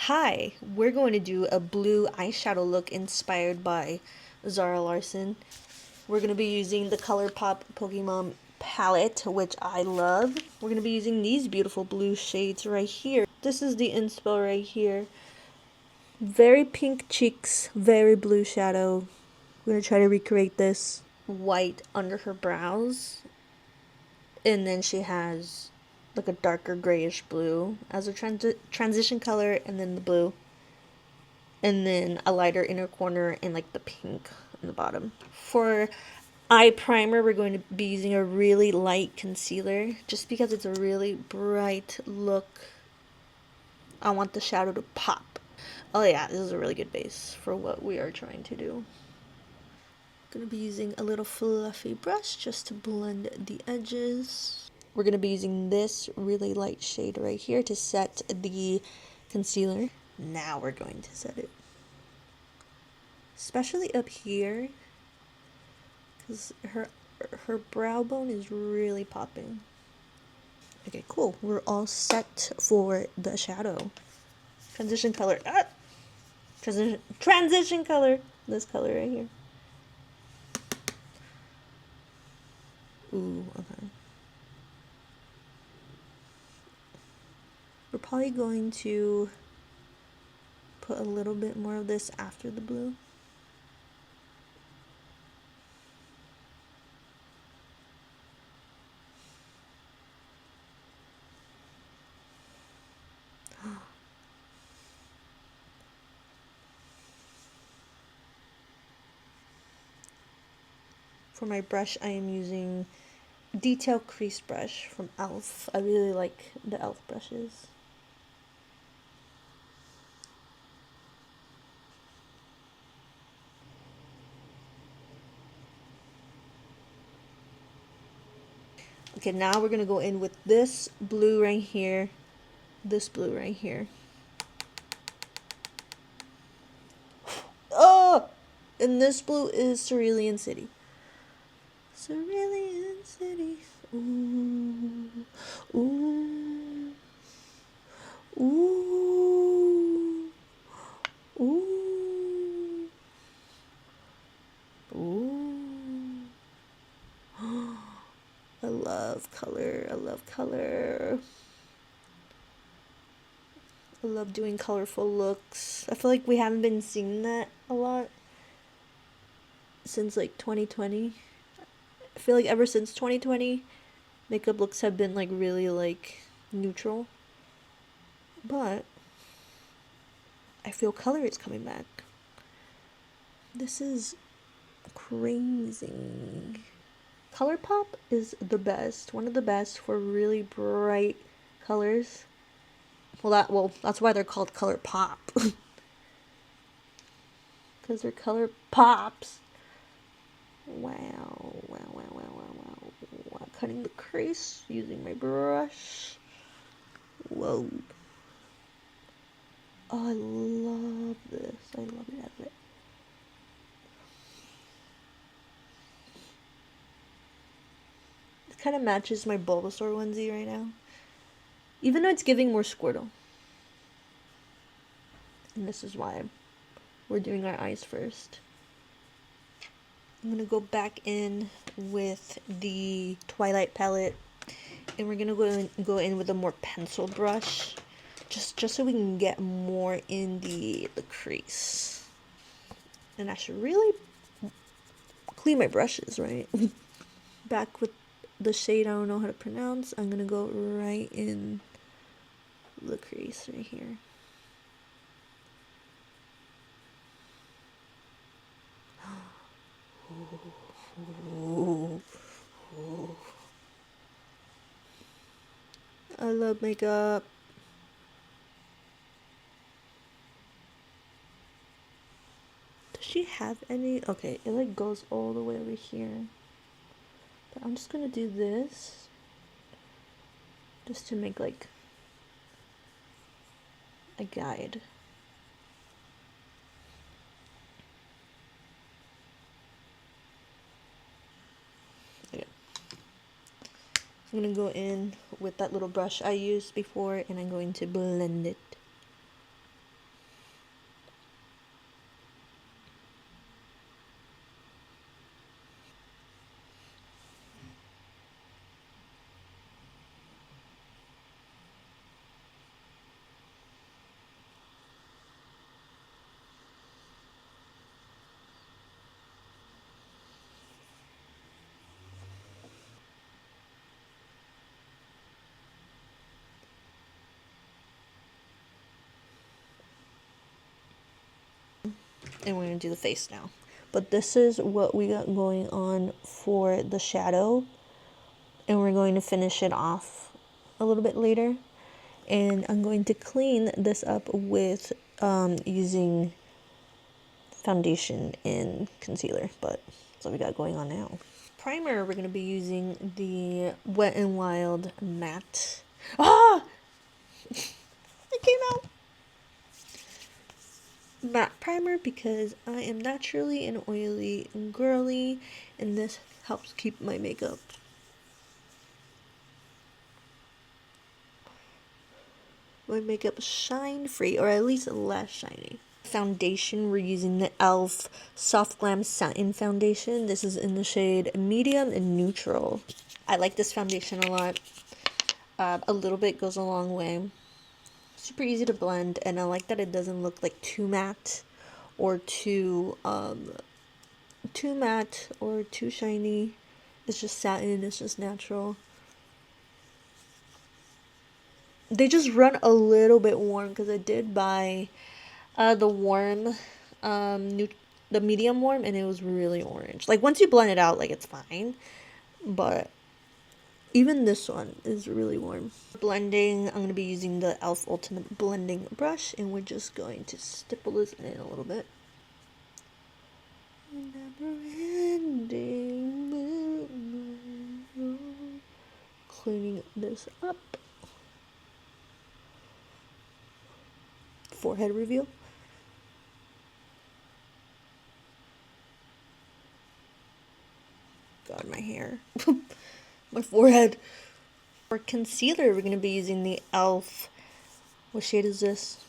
Hi, we're going to do a blue eyeshadow look inspired by Zara Larsson. We're going to be using the ColourPop Pokemon palette, which I love. We're going to be using these beautiful blue shades right here. This is the inspo right here. Very pink cheeks, very blue shadow. We're going to try to recreate this. White under her brows. And then she has like a darker grayish blue as a transition color, and then the blue. And then a lighter inner corner and like the pink on the bottom. For eye primer, we're going to be using a really light concealer just because it's a really bright look. I want the shadow to pop. Oh yeah, this is a really good base for what we are trying to do. Gonna be using a little fluffy brush just to blend the edges. We're gonna be using this really light shade right here to set the concealer. Now we're going to set it. Especially up here, because her brow bone is really popping. Okay, cool. We're all set for the shadow. Transition color. Transition color. This color right here. Ooh, okay. We're probably going to put a little bit more of this after the blue. For my brush, I am using Detail Crease Brush from e.l.f. I really like the e.l.f. brushes. Okay, now we're going to go in with this blue right here. This blue right here. Oh! And this blue is Cerulean City. Cerulean City. Ooh. Ooh. Ooh. Ooh. Ooh. I love color. I love color. I love doing colorful looks. I feel like we haven't been seeing that a lot since like 2020. I feel like ever since 2020, makeup looks have been like really like neutral. But I feel color is coming back. This is crazy. ColourPop is the best, one of the best for really bright colors. That's why they're called ColourPop. Because their color pops. Wow, wow, wow, wow, wow, wow. Wow. Cutting the crease using my brush. Whoa. Oh, I love this. I love it. I love it. It kind of matches my Bulbasaur onesie right now. Even though it's giving more Squirtle. And this is why we're doing our eyes first. I'm going to go back in with the Twilight palette. And we're going to go in with a more pencil brush. Just so we can get more in the crease. And I should really clean my brushes, right? Back with the shade I don't know how to pronounce. I'm going to go right in the crease right here. Ooh. Ooh. I love makeup. Does she have any? Okay, it like goes all the way over here. But I'm just gonna do this just to make like a guide. Okay. I'm gonna go in with that little brush I used before and I'm going to blend it. and we're going to do the face now. But this is what we got going on for the shadow, and we're going to finish it off a little bit later. And I'm going to clean this up with using foundation and concealer, but that's what we got going on now. Primer, we're going to be using the Wet n Wild matte. Ah! It came out! Matte primer, because I am naturally an oily girly, and this helps keep my makeup shine free, or at least less shiny. Foundation, we're using the e.l.f. Soft Glam Satin Foundation. This is in the shade medium and neutral. I like this foundation a lot. A little bit goes a long way. Super easy to blend, and I like that it doesn't look like too matte or too shiny. It's just satin, it's just natural. They just run a little bit warm, because I did buy the warm, the medium warm, and it was really orange. Like, once you blend it out, like, it's fine, but even this one is really warm. Blending, I'm going to be using the e.l.f. Ultimate Blending Brush, and we're just going to stipple this in a little bit. Cleaning this up. Forehead reveal. God, my hair. My forehead. For concealer, we're going to be using the e.l.f. What shade is this?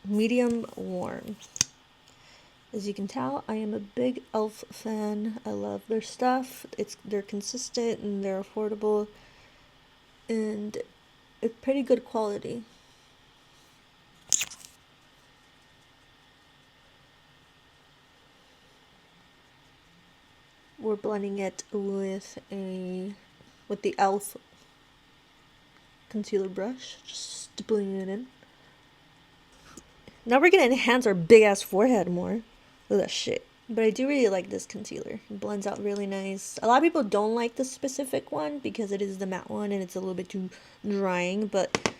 Medium Warm. As you can tell, I am a big e.l.f. fan. I love their stuff. They're consistent and they're affordable, and it's pretty good quality. We're blending it with the e.l.f. concealer brush, just stippling it in. Now we're gonna enhance our big ass forehead more. Look at that shit. But I do really like this concealer. It blends out really nice. A lot of people don't like this specific one because it is the matte one and it's a little bit too drying, but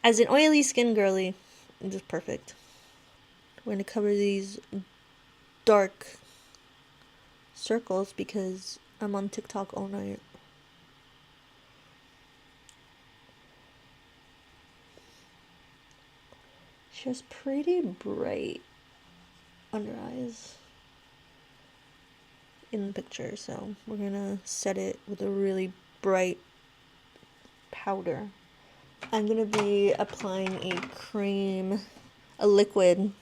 as an oily skin girly, it's just perfect. We're gonna cover these dark circles because I'm on TikTok all night. She has pretty bright under eyes in the picture, so we're gonna set it with a really bright powder. I'm gonna be applying a liquid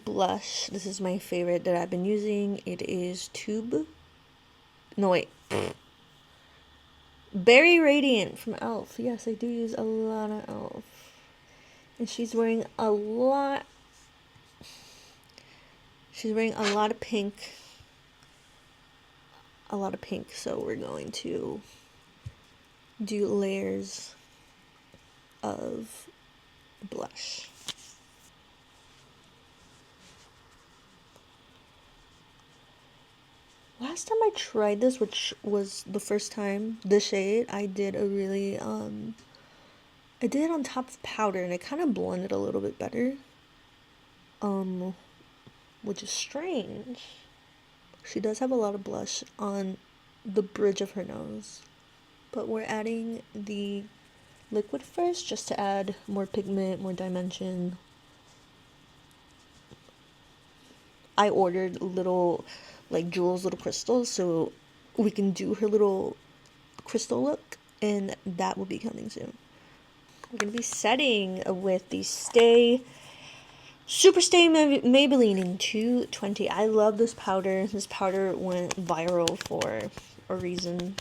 blush. This is my favorite that I've been using. It is Berry Radiant from e.l.f. Yes, I do use a lot of e.l.f. And she's wearing a lot of pink. So we're going to do layers of blush. Last time I tried this, which was the first time, the shade, I did a really, I did it on top of powder, and it kind of blended a little bit better, which is strange. She does have a lot of blush on the bridge of her nose, but we're adding the liquid first, just to add more pigment, more dimension. I ordered little, like, jewels, little crystals, so we can do her little crystal look, and that will be coming soon. We're going to be setting with the Super Stay Maybelline in 220. I love this powder. This powder went viral for a reason.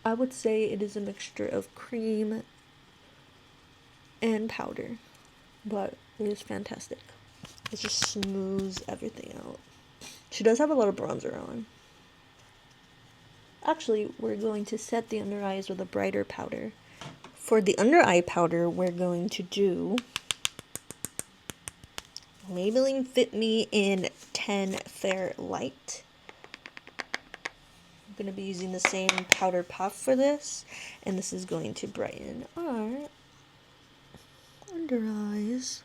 I would say it is a mixture of cream and powder, but it is fantastic. It just smooths everything out. She does have a lot of bronzer on. Actually, we're going to set the under eyes with a brighter powder. For the under eye powder, we're going to do Maybelline Fit Me in 10 Fair Light. I'm going to be using the same powder puff for this, and this is going to brighten our under eyes.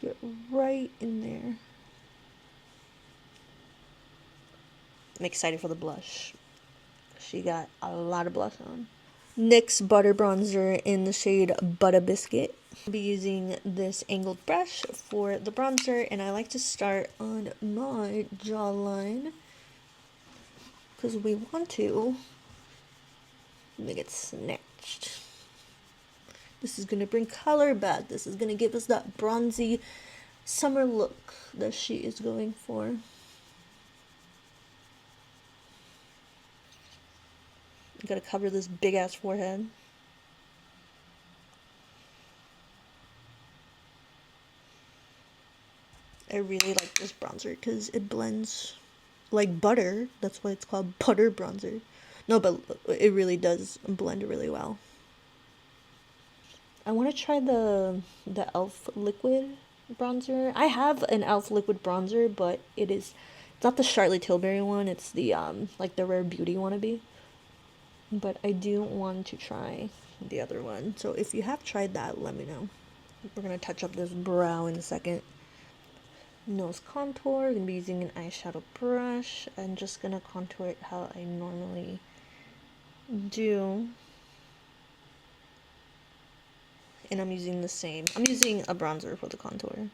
Get right in there. I'm excited for the blush. She got a lot of blush on. NYX Butter Bronzer in the shade Butter Biscuit. I'll be using this angled brush for the bronzer, and I like to start on my jawline because we want to make it snatched. This is going to bring color back. This is going to give us that bronzy summer look that she is going for. Gotta cover this big ass forehead. I really like this bronzer because it blends like butter. That's why it's called butter bronzer. No, but it really does blend really well. I want to try the e.l.f. liquid bronzer. I have an e.l.f. liquid bronzer, but it's not the Charlotte Tilbury one. It's the like the Rare Beauty wannabe. But I do want to try the other one. So if you have tried that, let me know. We're going to touch up this brow in a second. Nose contour. I'm going to be using an eyeshadow brush. I'm just going to contour it how I normally do. And I'm using the same. I'm using a bronzer for the contour.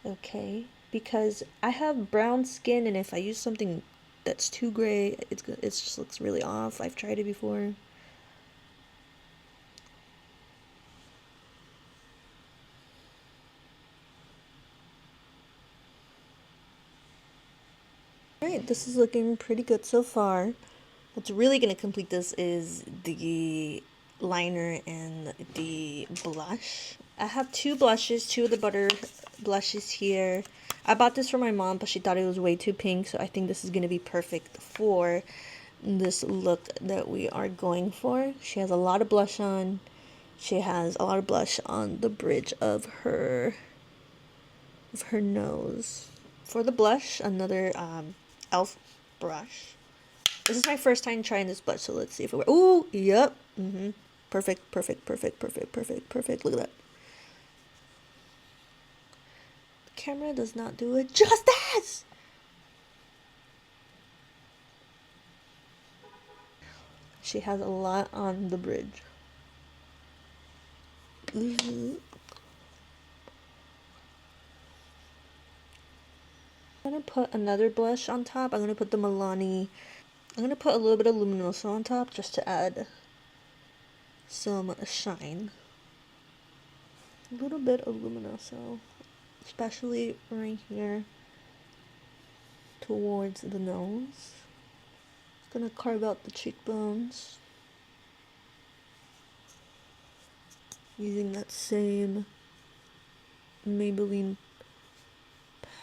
Okay. Because I have brown skin, and if I use something that's too gray, it just looks really off. I've tried it before. Alright, this is looking pretty good so far. What's really going to complete this is the liner and the blush. I have two blushes, two of the butter blushes here. I bought this for my mom, but she thought it was way too pink, so I think this is going to be perfect for this look that we are going for. She has a lot of blush on. She has a lot of blush on the bridge of her nose. For the blush, another e.l.f. brush. This is my first time trying this blush, so let's see if it works. Ooh, yep. Perfect, perfect, perfect, perfect, perfect, perfect. Look at that. The camera does not do it justice. She has a lot on the bridge. I'm gonna put another blush on top. I'm gonna put the Milani. I'm gonna put a little bit of Luminoso on top just to add some shine. A little bit of Luminoso, especially right here towards the nose. Just gonna carve out the cheekbones using that same Maybelline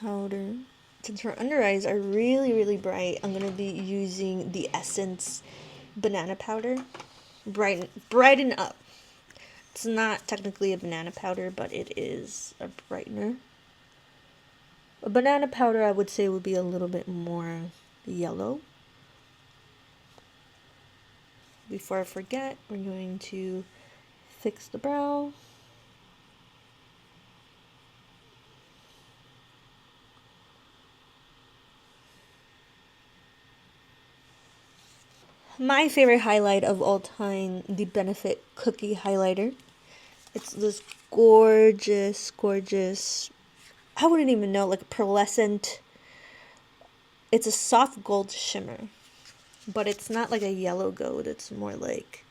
powder. Since her under eyes are really, really bright, I'm gonna be using the Essence banana powder. Brighten up. It's not technically a banana powder, but it is a brightener. A banana powder, I would say, would be a little bit more yellow. Before I forget, we're going to fix the brow. My favorite highlight of all time, the Benefit Cookie Highlighter. It's this gorgeous, gorgeous, I wouldn't even know, like a pearlescent. It's a soft gold shimmer, but it's not like a yellow gold. It's more like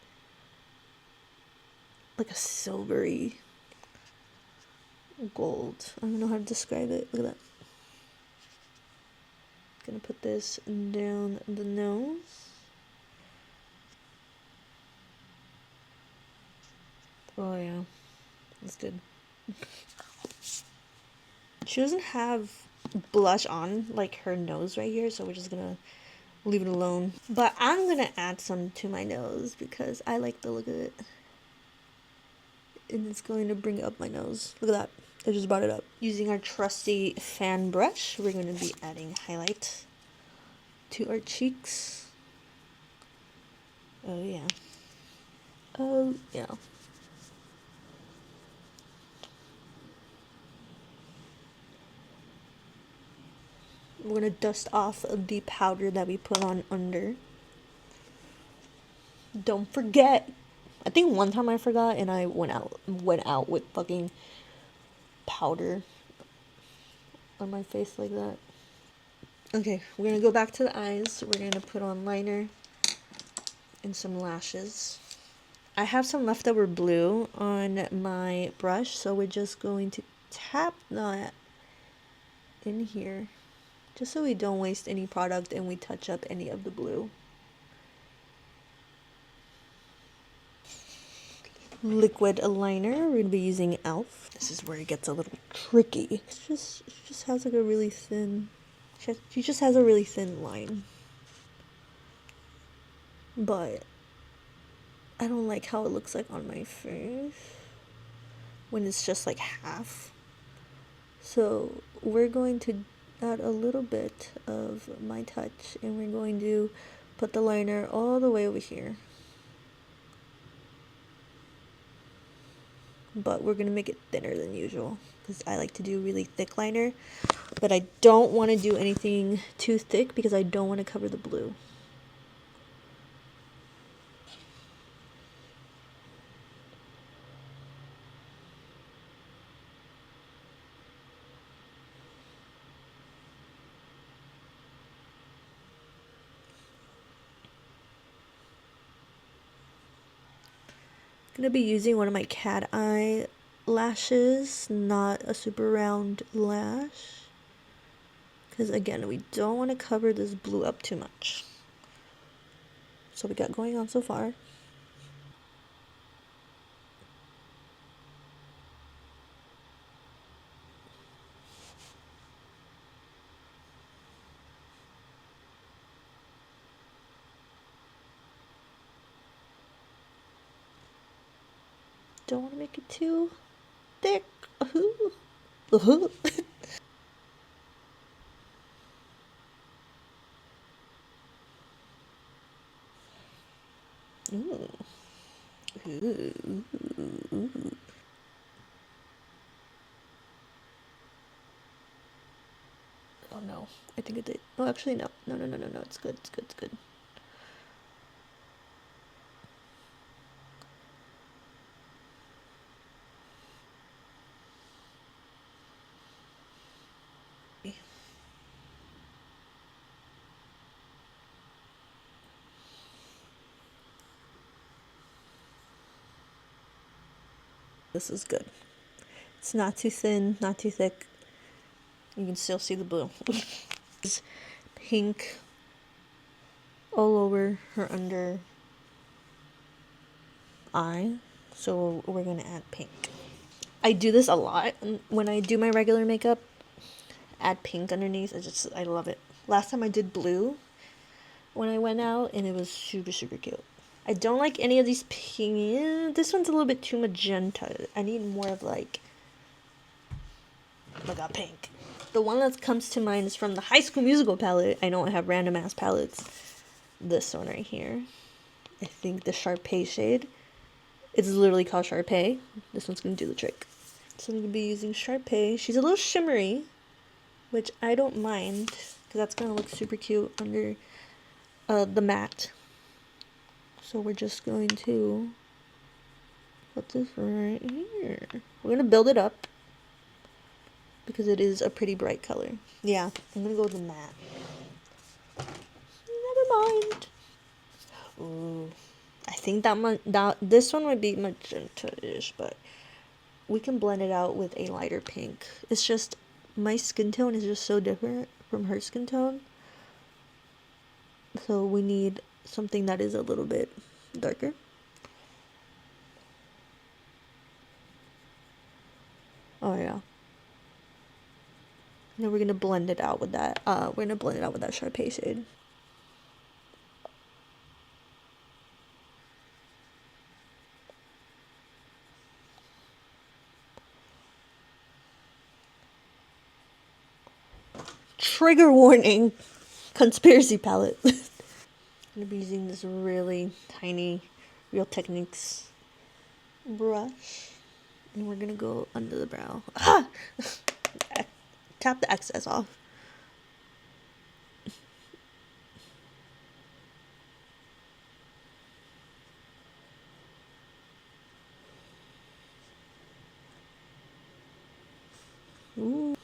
a silvery gold. I don't know how to describe it. Look at that. Gonna put this down the nose. Oh yeah, that's good. She doesn't have blush on like her nose right here, so we're just gonna leave it alone. But I'm gonna add some to my nose because I like the look of it. And it's going to bring up my nose. Look at that. I just brought it up. Using our trusty fan brush, we're going to be adding highlight to our cheeks. Oh yeah. Oh yeah. We're gonna dust off the powder that we put on under. Don't forget. I think one time I forgot and I went out with fucking powder on my face like that. Okay, we're gonna go back to the eyes. We're gonna put on liner and some lashes. I have some leftover blue on my brush, so we're just going to tap that in here just so we don't waste any product and we touch up any of the blue. Liquid liner, we're going to be using e.l.f. This is where it gets a little tricky. It just has like a really thin, she just has a really thin line. But I don't like how it looks like on my face when it's just like half. So we're going to add a little bit of my touch and we're going to put the liner all the way over here. But we're going to make it thinner than usual because I like to do really thick liner. But I don't want to do anything too thick because I don't want to cover the blue. I'm going to be using one of my cat eye lashes, not a super round lash. Because again, we don't want to cover this blue up too much. So we got going on so far. Don't want to make it too thick. Ooh. Ooh. Oh no, I think it did. Oh, actually no. No. It's good. It's good. It's good. This is good. It's not too thin, not too thick. You can still see the blue. It's pink all over her under eye. So we're gonna add pink. I do this a lot when I do my regular makeup. Add pink underneath. I love it. Last time I did blue when I went out and it was super cute. I don't like any of these pink. This one's a little bit too magenta. I need more of like a pink. The one that comes to mind is from the High School Musical palette. I know I have random ass palettes. This one right here. I think the Sharpay shade. It's literally called Sharpay. This one's gonna do the trick. So I'm gonna be using Sharpay. She's a little shimmery, which I don't mind because that's gonna look super cute under the matte. So we're just going to put this right here. We're gonna build it up because it is a pretty bright color. Yeah, I'm gonna go with the matte. Never mind. Ooh, I think this one would be magenta-ish, but we can blend it out with a lighter pink. It's just my skin tone is just so different from her skin tone, so we need something that is a little bit darker. Oh yeah. then we're gonna blend it out with that. We're gonna blend it out with that Sharpay shade. Trigger warning. Conspiracy palette. I'm gonna be using this really tiny Real Techniques brush, and we're gonna go under the brow. Ah! Tap the excess off. Ooh.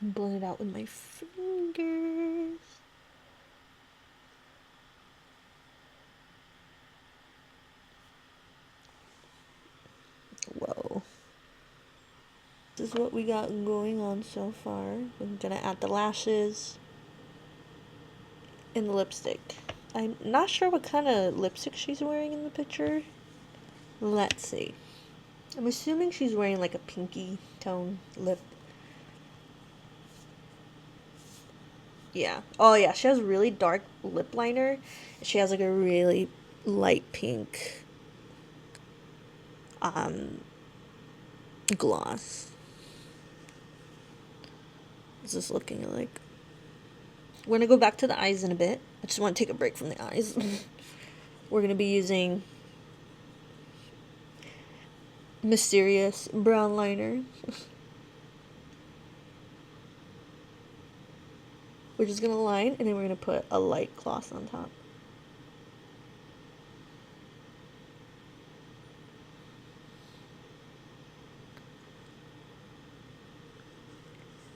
Blend it out with my fingers. Whoa. This is what we got going on so far. We're gonna add the lashes and the lipstick. I'm not sure what kind of lipstick she's wearing in the picture. Let's see. I'm assuming she's wearing like a pinky tone lip. Yeah. Oh yeah, she has really dark lip liner. She has like a really light pink gloss. What's this looking like? We're gonna go back to the eyes in a bit. I just want to take a break from the eyes. We're gonna be using Mysterious brown liner. We're just gonna line, and then we're gonna put a light gloss on top.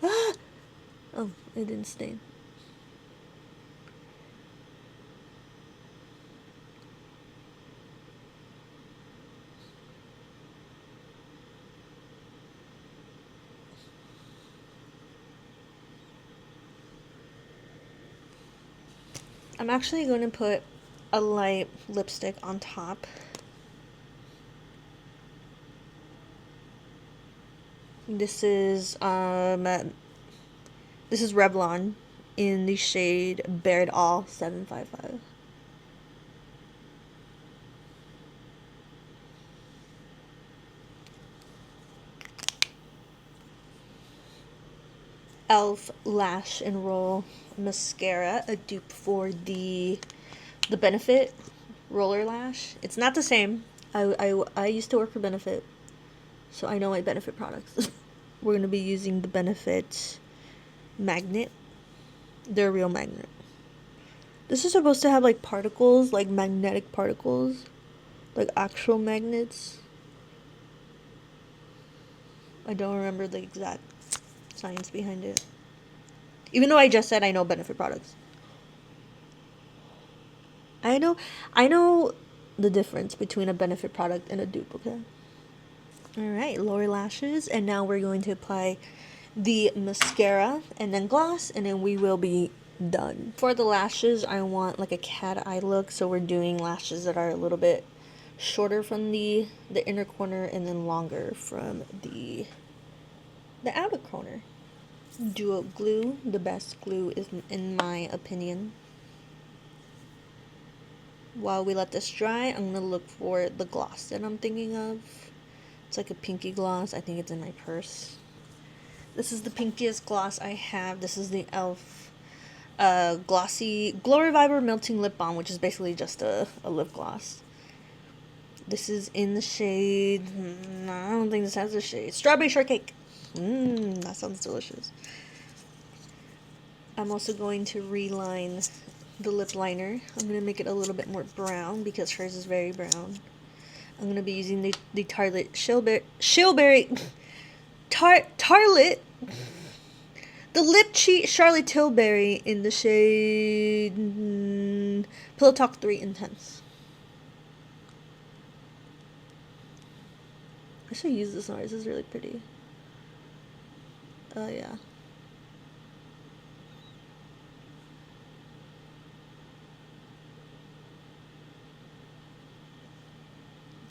Ah! Oh, it didn't stain. I'm actually going to put a light lipstick on top. This is Revlon in the shade Bare It All 755. Elf Lash and Roll mascara, a dupe for the Benefit roller lash. It's not the same. I used to work for Benefit, so I know my Benefit products. We're gonna be using the Benefit magnet. They're a real magnet. This is supposed to have like particles, like magnetic particles, like actual magnets. I don't remember the exact science behind it. Even though I just said I know Benefit products. I know the difference between a Benefit product and a dupe, okay? Alright, lower lashes, and now we're going to apply the mascara and then gloss, and then we will be done. For the lashes, I want like a cat eye look, so we're doing lashes that are a little bit shorter from the inner corner and then longer from the outer corner. Duo glue, the best glue is in my opinion. While we let this dry, I'm gonna look for the gloss that I'm thinking of. It's like a pinky gloss. I think it's in my purse. This is the pinkiest gloss I have. This is the e.l.f. Glossy Glow Reviver Melting Lip Balm, which is basically just a lip gloss. This is in the shade, I don't think this has a shade. Strawberry Shortcake. That sounds delicious. I'm also going to reline the lip liner. I'm going to make it a little bit more brown because hers is very brown. I'm gonna be using the Tarlet Shillberry Tarlet, the Lip Cheat Charlotte Tilbury in the shade Pillow Talk 3 Intense. I should use this more. This is really pretty. Oh yeah.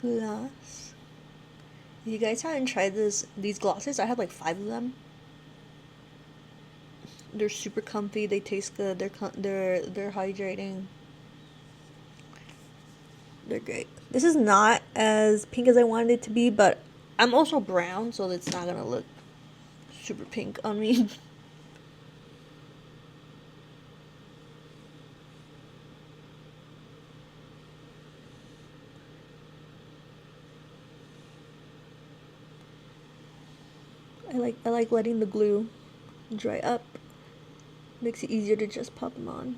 Gloss. You guys haven't tried these glosses? I have like 5 of them. They're super comfy. They taste good. They're hydrating. They're great. This is not as pink as I wanted it to be, but I'm also brown, so it's not gonna look super pink on me. I like letting the glue dry up. Makes it easier to just pop them on.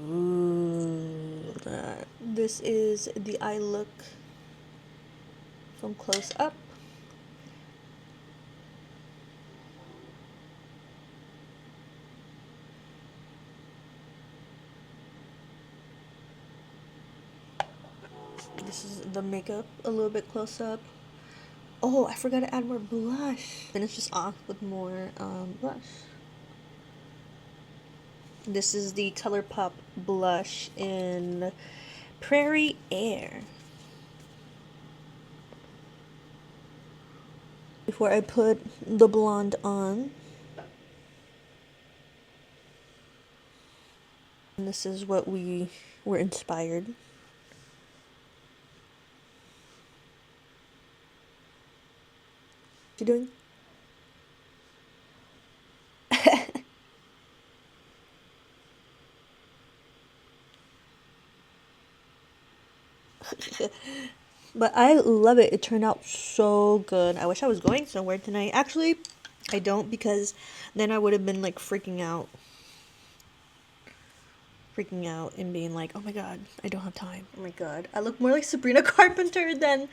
Ooh, this is the eye look from close up. This is the makeup a little bit close up. Oh, I forgot to add more blush. Finish this off with more blush. This is the ColourPop blush in Prairie Air. Before I put the blonde on. And this is what we were inspired. What you doing? But I love it. It turned out so good. I wish I was going somewhere tonight. Actually, I don't, because then I would have been like freaking out and being like, oh my god, I don't have time. Oh my god, I look more like Sabrina Carpenter than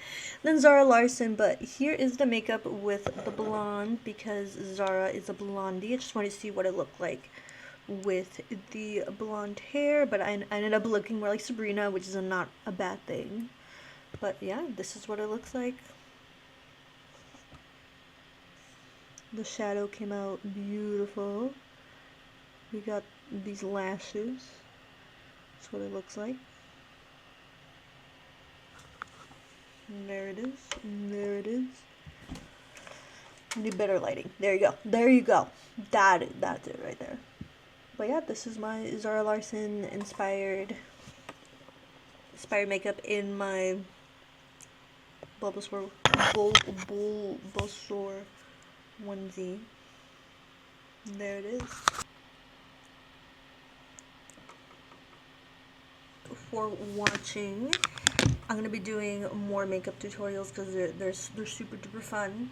Zara Larsson. But here is the makeup with the blonde, because Zara is a blondie. I just wanted to see what it looked like with the blonde hair, but I ended up looking more like Sabrina, which is not a bad thing. But yeah, this is what it looks like. The shadow came out beautiful. We got these lashes. That's what it looks like. And there it is. And there it is. Need better lighting. There you go. There you go. That's it right there. But yeah, this is my Zara Larsson inspired makeup in my Bulbasaur onesie. And there it is. For watching, I'm gonna be doing more makeup tutorials because they're super duper fun.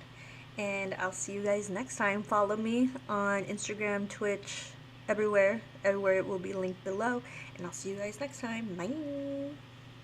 And I'll see you guys next time. Follow me on Instagram, Twitch, everywhere it will be linked below. And I'll see you guys next time. Bye.